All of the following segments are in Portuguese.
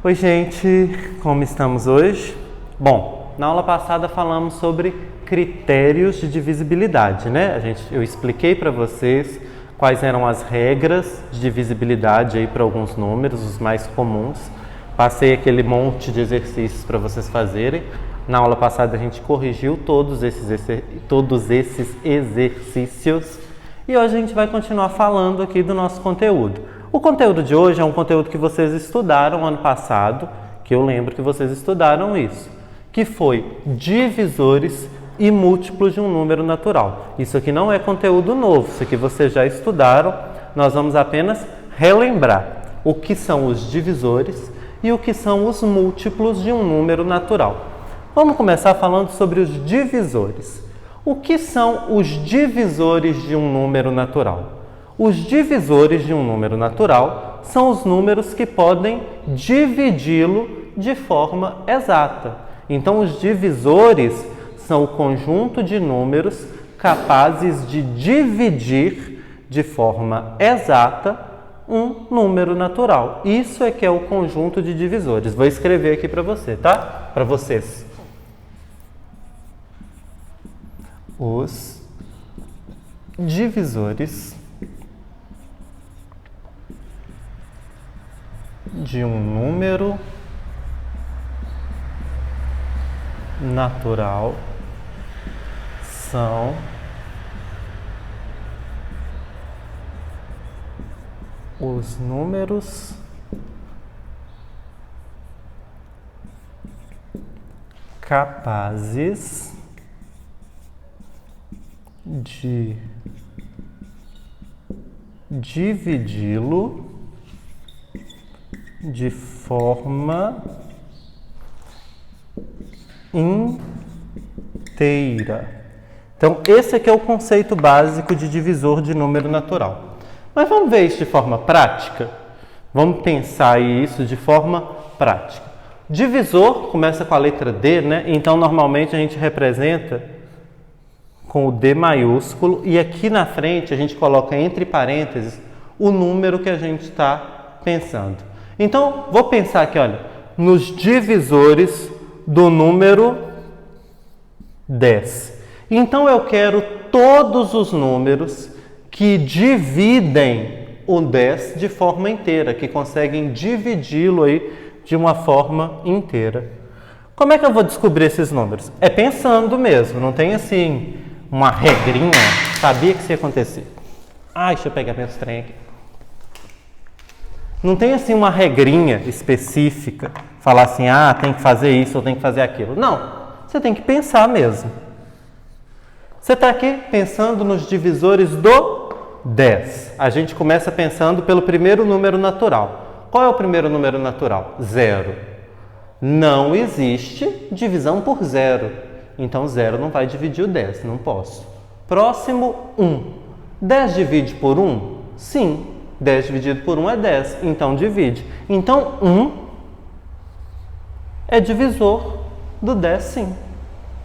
Oi, gente, como estamos hoje? Bom, na aula passada falamos sobre critérios de divisibilidade, né? Eu expliquei para vocês quais eram as regras de divisibilidade aí para alguns números, os mais comuns. Passei aquele monte de exercícios para vocês fazerem. Na aula passada a gente corrigiu todos esses exercícios e hoje a gente vai continuar falando aqui do nosso conteúdo. O conteúdo de hoje é um conteúdo que vocês estudaram ano passado, que eu lembro que vocês estudaram isso, que foi divisores e múltiplos de um número natural. Isso aqui não é conteúdo novo, isso aqui vocês já estudaram, nós vamos apenas relembrar o que são os divisores e o que são os múltiplos de um número natural. Vamos começar falando sobre os divisores. O que são os divisores de um número natural? Os divisores de um número natural são os números que podem dividi-lo de forma exata. Então, os divisores são o conjunto de números capazes de dividir de forma exata um número natural. Isso é que é o conjunto de divisores. Vou escrever aqui para você, tá? Para vocês. Os divisores de um número natural são os números capazes de dividi-lo de forma inteira. Então, esse aqui é o conceito básico de divisor de número natural. Mas vamos ver isso de forma prática? Vamos pensar isso de forma prática. Divisor começa com a letra D, né? Então, normalmente a gente representa com o D maiúsculo e aqui na frente a gente coloca entre parênteses o número que a gente está pensando. Então, vou pensar aqui, olha, nos divisores do número 10. Então, eu quero todos os números que dividem o 10 de forma inteira, que conseguem dividi-lo aí de uma forma inteira. Como é que eu vou descobrir esses números? É pensando mesmo, não tem assim uma regrinha. Sabia que isso ia acontecer. Deixa eu pegar meu trem aqui. Não tem assim uma regrinha específica, falar assim, tem que fazer isso ou tem que fazer aquilo. Não, você tem que pensar mesmo. Você está aqui pensando nos divisores do 10. A gente começa pensando pelo primeiro número natural. Qual é o primeiro número natural? 0. Não existe divisão por 0. Então 0 não vai dividir o 10, não posso. Próximo, 1. 10 divide por 1? Sim. 10 dividido por 1 é 10, então divide. Então, 1 é divisor do 10, sim.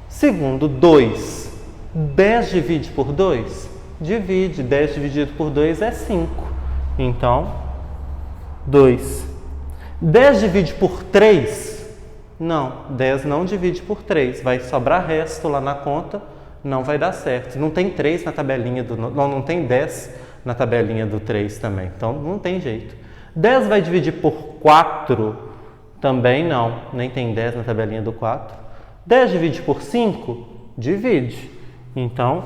Segundo, 2. 10 divide por 2? Divide. 10 dividido por 2 é 5. Então, 2. 10 divide por 3? Não, 10 não divide por 3. Vai sobrar resto lá na conta, não vai dar certo. Não tem 3 na tabelinha do... Não tem 10 na tabelinha do 3 também, então não tem jeito. 10 vai dividir por 4? Também não, nem tem 10 na tabelinha do 4. 10 divide por 5? Divide, então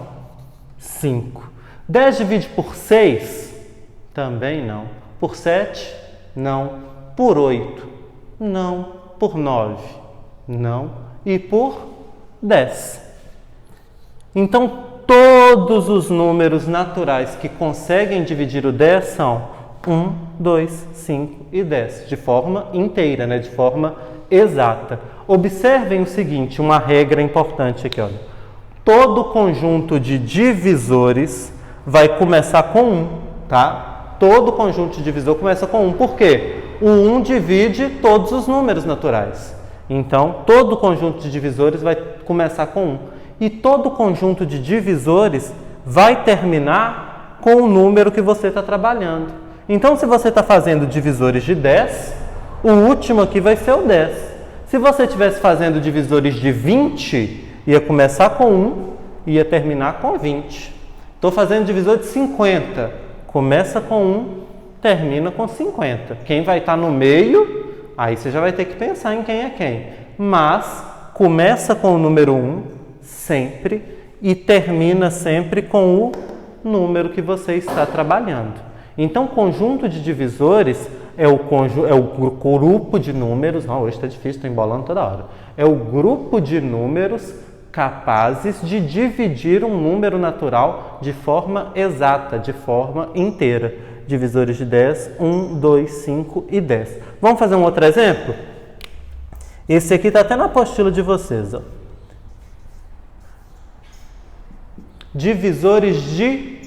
5. 10 divide por 6? Também não. Por 7? Não. Por 8? Não. Por 9? Não. E por 10? Então, todos os números naturais que conseguem dividir o 10 são 1, 2, 5 e 10, de forma inteira, né? De forma exata. Observem o seguinte, uma regra importante aqui, olha. Todo conjunto de divisores vai começar com 1, tá? Todo conjunto de divisor começa com 1. Por quê? O 1 divide todos os números naturais. Então, todo conjunto de divisores vai começar com 1. E todo conjunto de divisores vai terminar com o número que você está trabalhando. Então, se você está fazendo divisores de 10, O último aqui vai ser o 10. Se você estivesse fazendo divisores de 20, ia começar com 1 e ia terminar com 20. Estou fazendo divisor de 50. Começa com 1, termina com 50. Quem vai estar no meio, aí você já vai ter que pensar em quem é quem. Mas começa com o número 1 sempre e termina sempre com o número que você está trabalhando. Então, conjunto de divisores é o grupo de números. Não, hoje está difícil, estou embolando toda hora. É o grupo de números capazes de dividir um número natural de forma exata, de forma inteira. Divisores de 10, 1, 2, 5 e 10. Vamos fazer um outro exemplo? Esse aqui está até na apostila de vocês. Ó. Divisores de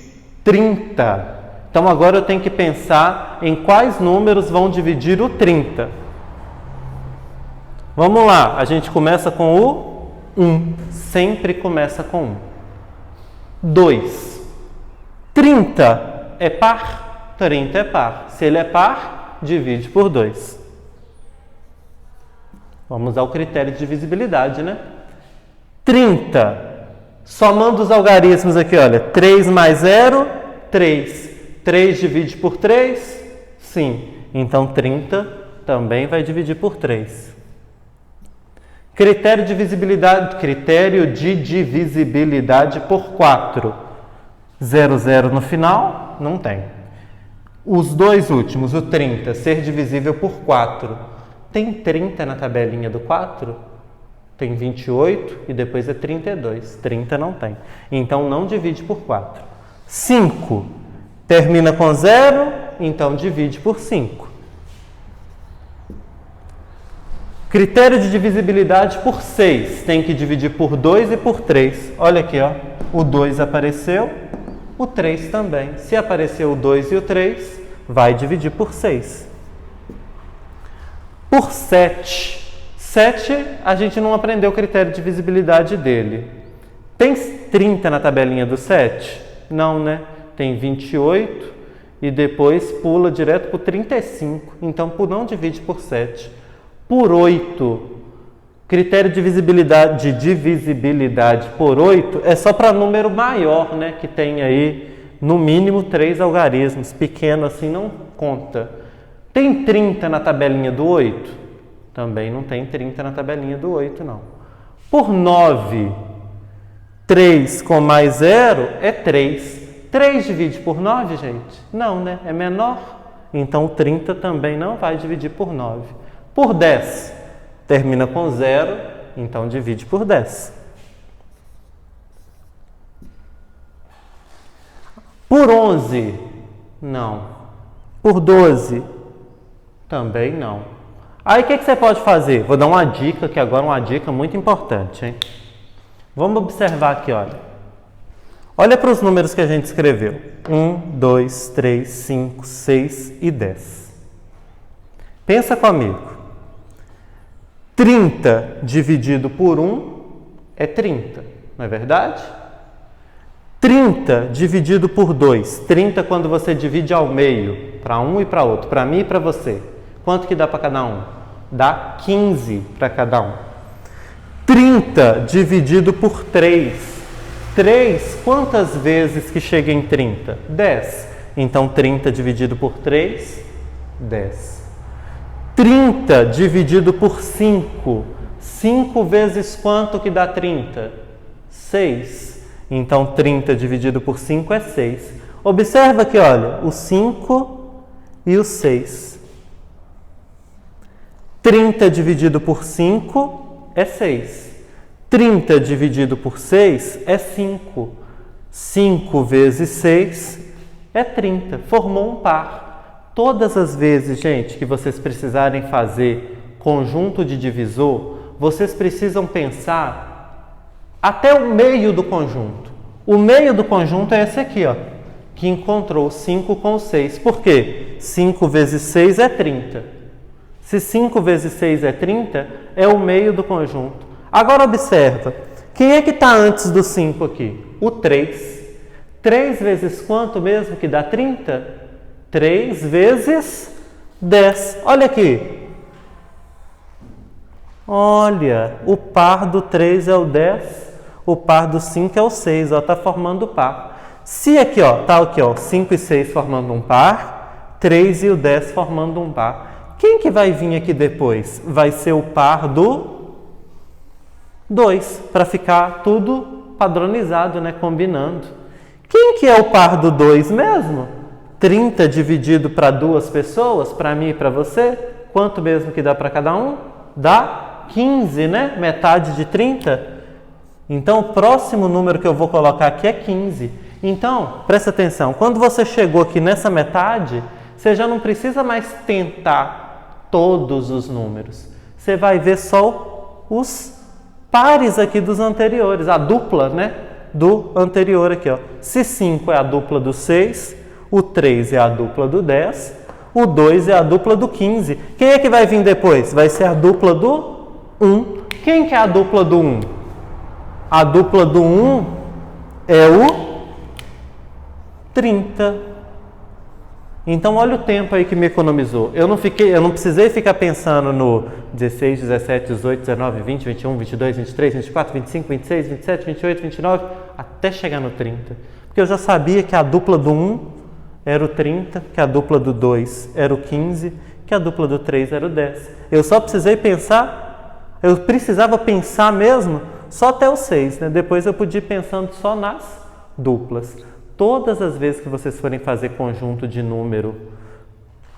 30. Então agora eu tenho que pensar em quais números vão dividir o 30. Vamos lá, a gente começa com o 1. Sempre começa com 1. 2. 30 é par? 30 é par. Se ele é par, divide por 2. Vamos ao critério de divisibilidade, né? 30. Somando os algarismos aqui, olha. 3 mais 0, 3. 3 divide por 3? Sim. Então 30 também vai dividir por 3. Critério de divisibilidade por 4. 0, 0 no final? Não tem. Os dois últimos, o 30, ser divisível por 4. Tem 30 na tabelinha do 4? Tem 28 e depois é 32. 30 não tem. Então não divide por 4. 5 termina com 0, então divide por 5. Critério de divisibilidade por 6. Tem que dividir por 2 e por 3. Olha aqui, ó. O 2 apareceu, o 3 também. Se apareceu o 2 e o 3, vai dividir por 6. Por 7. 7, a gente não aprendeu o critério de divisibilidade dele. Tem 30 na tabelinha do 7? Não, né? Tem 28 e depois pula direto para o 35. Então, não divide por 7. Por 8, critério de divisibilidade por 8 é só para número maior, né? Que tem aí, no mínimo, 3 algarismos. Pequeno assim não conta. Tem 30 na tabelinha do 8? Também não tem 30 na tabelinha do 8, não. Por 9, 3 com mais 0 é 3. 3 divide por 9, gente? Não, né? É menor. Então, 30 também não vai dividir por 9. Por 10, termina com 0, então divide por 10. Por 11, não. Por 12, também não. Aí, o que você pode fazer? Vou dar uma dica, que agora é uma dica muito importante, hein? Vamos observar aqui, olha. Olha para os números que a gente escreveu. 1, 2, 3, 5, 6 e 10. Pensa comigo. 30 dividido por 1 é 30, não é verdade? 30 dividido por 2. 30 quando você divide ao meio, para um e para outro, para mim e para você. Quanto que dá para cada um? Dá 15 para cada um. 30 dividido por 3. 3, quantas vezes que chega em 30? 10. Então, 30 dividido por 3, 10. 30 dividido por 5. 5 vezes quanto que dá 30? 6. Então, 30 dividido por 5 é 6. Observa aqui, olha, o 5 e o 6. 30 dividido por 5 é 6. 30 dividido por 6 é 5. 5 vezes 6 é 30. Formou um par. Todas as vezes, gente, que vocês precisarem fazer conjunto de divisor, vocês precisam pensar até o meio do conjunto. O meio do conjunto é esse aqui, ó, que encontrou 5 com 6. Por quê? 5 vezes 6 é 30. Se 5 vezes 6 é 30, é o meio do conjunto. Agora observa, quem é que está antes do 5 aqui? O 3. 3 vezes quanto mesmo que dá 30? 3 vezes 10. Olha aqui, Olha, o par do 3 é o 10, o par do 5 é o 6, ó, tá formando o par. Se aqui, ó, tá aqui, ó, 5 e 6 formando um par, 3 e o 10 formando um par. Quem que vai vir aqui depois? Vai ser o par do 2, para ficar tudo padronizado, né, combinando. Quem que é o par do 2 mesmo? 30 dividido para duas pessoas, para mim e para você, quanto mesmo que dá para cada um? Dá 15, né? Metade de 30. Então, o próximo número que eu vou colocar aqui é 15. Então, presta atenção, quando você chegou aqui nessa metade, você já não precisa mais tentar todos os números. Você vai ver só os pares aqui dos anteriores, a dupla, né? Do anterior aqui, ó. Se 5 é a dupla do 6, o 3 é a dupla do 10, o 2 é a dupla do 15. Quem é que vai vir depois? Vai ser a dupla do 1. Quem que é a dupla do 1? A dupla do 1 é o 30. Então, olha o tempo aí que me economizou. Eu não precisei ficar pensando no 16, 17, 18, 19, 20, 21, 22, 23, 24, 25, 26, 27, 28, 29, até chegar no 30. Porque eu já sabia que a dupla do 1 era o 30, que a dupla do 2 era o 15, que a dupla do 3 era o 10. Eu só precisei pensar, eu precisava pensar mesmo só até o 6, né? Depois eu podia ir pensando só nas duplas. Todas as vezes que vocês forem fazer conjunto de número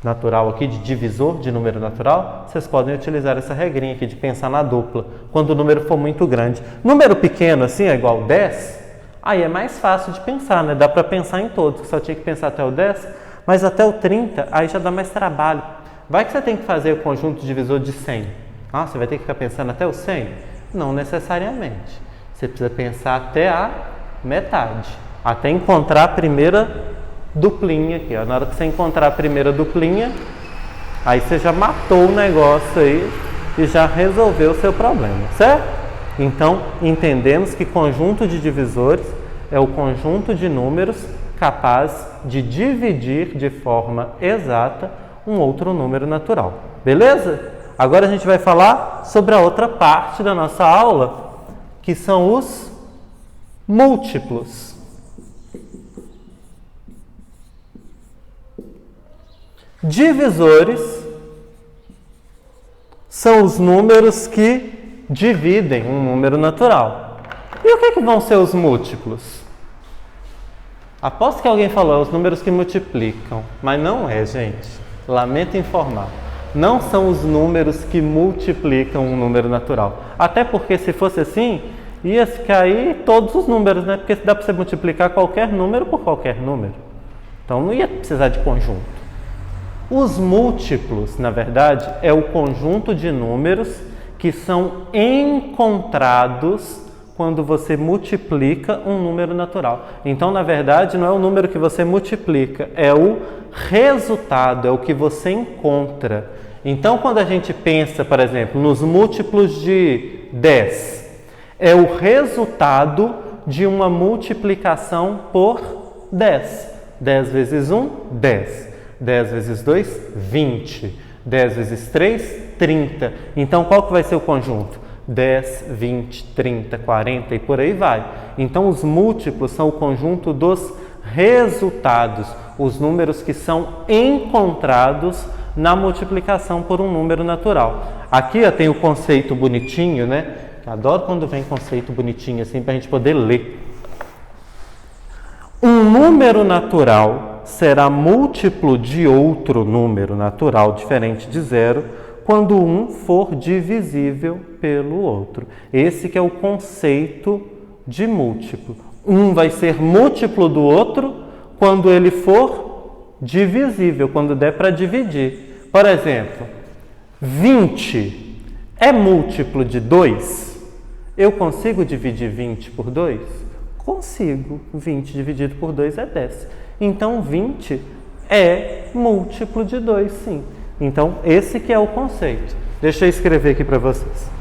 natural aqui, de divisor de número natural, vocês podem utilizar essa regrinha aqui de pensar na dupla, quando o número for muito grande. Número pequeno, assim, é igual 10, aí é mais fácil de pensar, né? Dá para pensar em todos, que só tinha que pensar até o 10, mas até o 30, aí já dá mais trabalho. Vai que você tem que fazer o conjunto divisor de 100. Ah, você vai ter que ficar pensando até o 100? Não necessariamente. Você precisa pensar até a metade, até encontrar a primeira duplinha aqui, ó. Na hora que você encontrar a primeira duplinha, aí você já matou o negócio aí e já resolveu o seu problema, certo? Então, entendemos que conjunto de divisores é o conjunto de números capaz de dividir de forma exata um outro número natural. Beleza? Agora a gente vai falar sobre a outra parte da nossa aula, que são os múltiplos. Divisores são os números que dividem um número natural. E o que vão ser os múltiplos? Aposto que alguém falou, os números que multiplicam, mas não é, gente. Lamento informar. Não são os números que multiplicam um número natural. Até porque se fosse assim, ia cair todos os números, né? Porque dá para você multiplicar qualquer número por qualquer número. Então não ia precisar de conjunto. Os múltiplos, na verdade, é o conjunto de números que são encontrados quando você multiplica um número natural. Então, na verdade, não é o número que você multiplica, é o resultado, é o que você encontra. Então, quando a gente pensa, por exemplo, nos múltiplos de 10, é o resultado de uma multiplicação por 10. 10 vezes 1, 10. 10 vezes 2, 20. 10 vezes 3, 30. Então, qual que vai ser o conjunto? 10, 20, 30, 40 e por aí vai. Então, os múltiplos são o conjunto dos resultados, os números que são encontrados na multiplicação por um número natural. Aqui tem o conceito bonitinho, né? Adoro quando vem conceito bonitinho assim para a gente poder ler. Um número natural será múltiplo de outro número natural diferente de zero quando um for divisível pelo outro. Esse que é o conceito de múltiplo. Um vai ser múltiplo do outro quando ele for divisível, quando der para dividir. Por exemplo, 20 é múltiplo de 2? Eu consigo dividir 20 por 2? Consigo. 20 dividido por 2 é 10. Então, 20 é múltiplo de 2, sim. Então, esse que é o conceito. Deixa eu escrever aqui para vocês.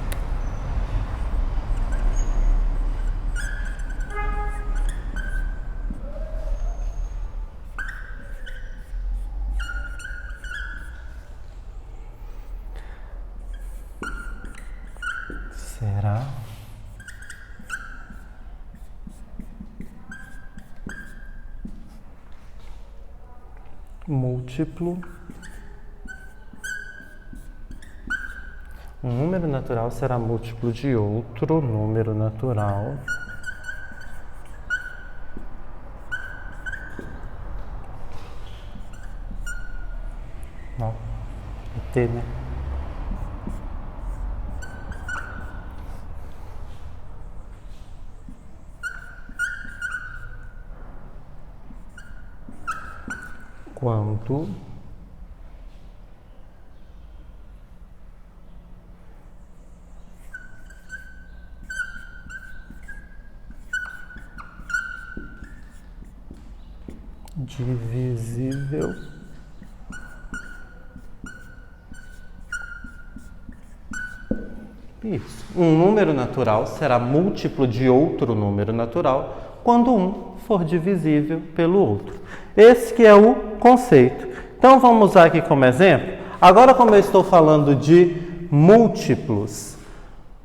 será múltiplo. Um número natural será múltiplo de outro número natural. Não, T, né? Quanto divisível isso. Um número natural será múltiplo de outro número natural quando um for divisível pelo outro. Esse que é o conceito. Então vamos usar aqui como exemplo. Agora, como eu estou falando de múltiplos,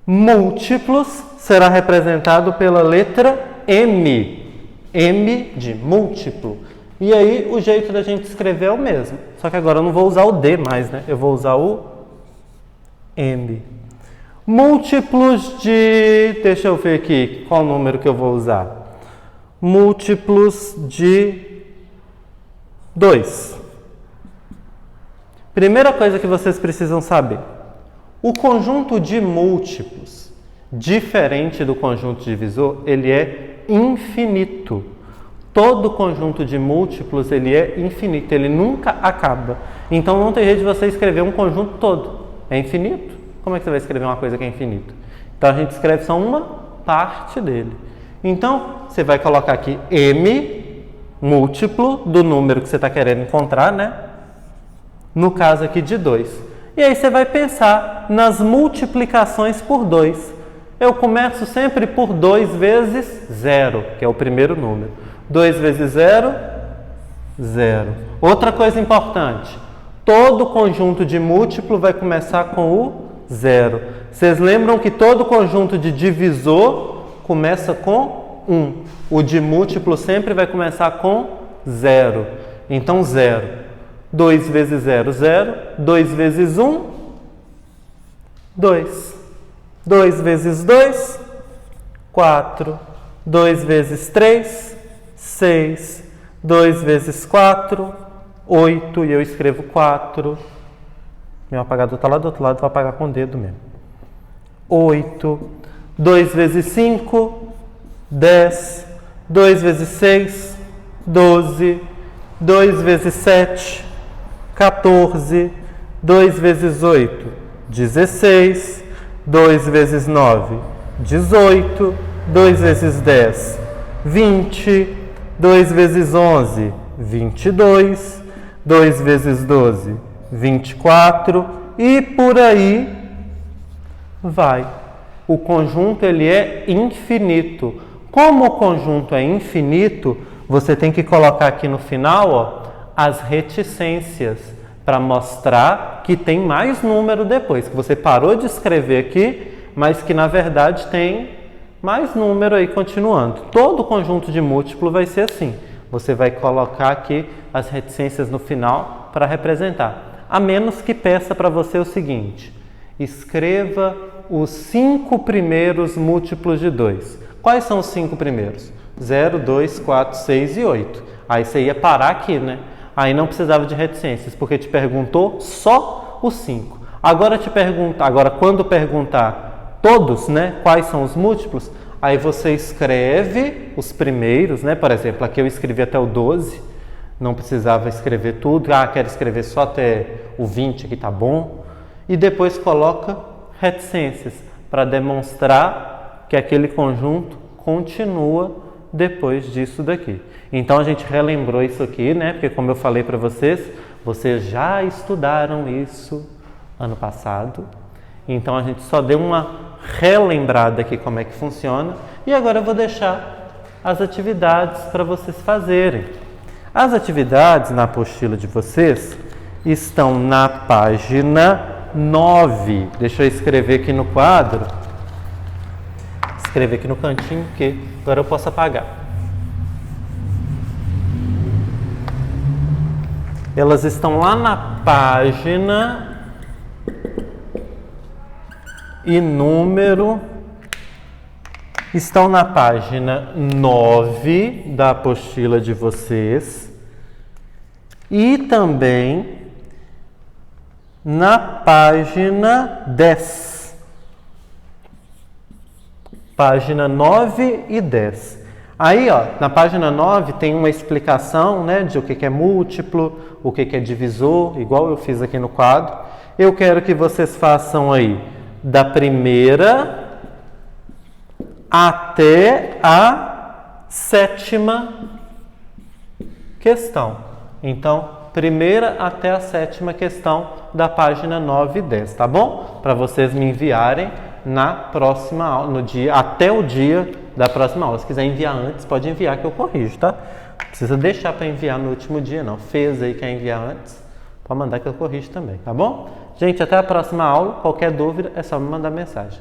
múltiplos será representado pela letra M. M de múltiplo. E aí o jeito da gente escrever é o mesmo. Só que agora eu não vou usar o D mais, né? Eu vou usar o M. Múltiplos de... Deixa eu ver aqui qual número que eu vou usar. Múltiplos de 2. Primeira coisa que vocês precisam saber. O conjunto de múltiplos, diferente do conjunto divisor, ele é infinito. Todo conjunto de múltiplos, ele é infinito, ele nunca acaba. Então não tem jeito de você escrever um conjunto todo. É infinito. Como é que você vai escrever uma coisa que é infinito? Então a gente escreve só uma parte dele. Então você vai colocar aqui M, múltiplo do número que você está querendo encontrar, né? No caso aqui de 2. E aí você vai pensar nas multiplicações por 2. Eu começo sempre por 2 vezes 0, que é o primeiro número. 2 vezes 0, 0. Outra coisa importante, todo conjunto de múltiplo vai começar com o 0. Vocês lembram que todo conjunto de divisor começa com 1. O de múltiplo sempre vai começar com 0. Então 0. 2 vezes 0, 0. 2 vezes 1, 2. 2 vezes 2, 4. 2 vezes 3, 6. 2 vezes 4, 8. E eu escrevo 4. Meu apagador está lá do outro lado, vou apagar com o dedo mesmo. 8. 2 vezes 5, 10. 2 vezes 6, 12. 2 vezes 7, 14. 2 vezes 8, 16. 2 vezes 9, 18. 2 vezes 10, 20. 2 vezes 11, 22. 2 vezes 12, 24. E por aí vai. O conjunto ele é infinito. Como o conjunto é infinito, você tem que colocar aqui no final, ó, as reticências para mostrar que tem mais número depois, que você parou de escrever aqui, mas que na verdade tem mais número aí continuando. Todo conjunto de múltiplo vai ser assim. Você vai colocar aqui as reticências no final para representar. A menos que peça para você o seguinte: escreva os 5 primeiros múltiplos de 2. Quais são os 5 primeiros? 0, 2, 4, 6 e 8. Aí você ia parar aqui, né? Aí não precisava de reticências, porque te perguntou só os 5. Agora quando perguntar todos, né? Quais são os múltiplos? Aí você escreve os primeiros, né? Por exemplo, aqui eu escrevi até o 12. Não precisava escrever tudo. Quero escrever só até o 20, aqui tá bom. E depois coloca reticências para demonstrar que aquele conjunto continua depois disso daqui. Então a gente relembrou isso aqui, né? Porque como eu falei para vocês já estudaram isso ano passado. Então a gente só deu uma relembrada aqui como é que funciona. E agora eu vou deixar as atividades para vocês fazerem. As atividades na apostila de vocês estão na página 9. Deixa eu escrever aqui no quadro escrever aqui no cantinho, porque agora eu posso apagar. Elas estão lá na página e número. Estão na página 9 da apostila de vocês e também na página 10. Página 9 e 10. Aí, ó, na página 9 tem uma explicação, né, de o que é múltiplo, o que é divisor, igual eu fiz aqui no quadro. Eu quero que vocês façam aí da primeira até a 7ª questão. Então, primeira até a 7ª questão da página 9 e 10, tá bom? Para vocês me enviarem na próxima aula, no dia, até o dia da próxima aula. Se quiser enviar antes, pode enviar que eu corrijo, tá? Não precisa deixar para enviar no último dia, não. Fez aí, quer enviar antes, pode mandar que eu corrijo também, tá bom? Gente, até a próxima aula. Qualquer dúvida é só me mandar mensagem.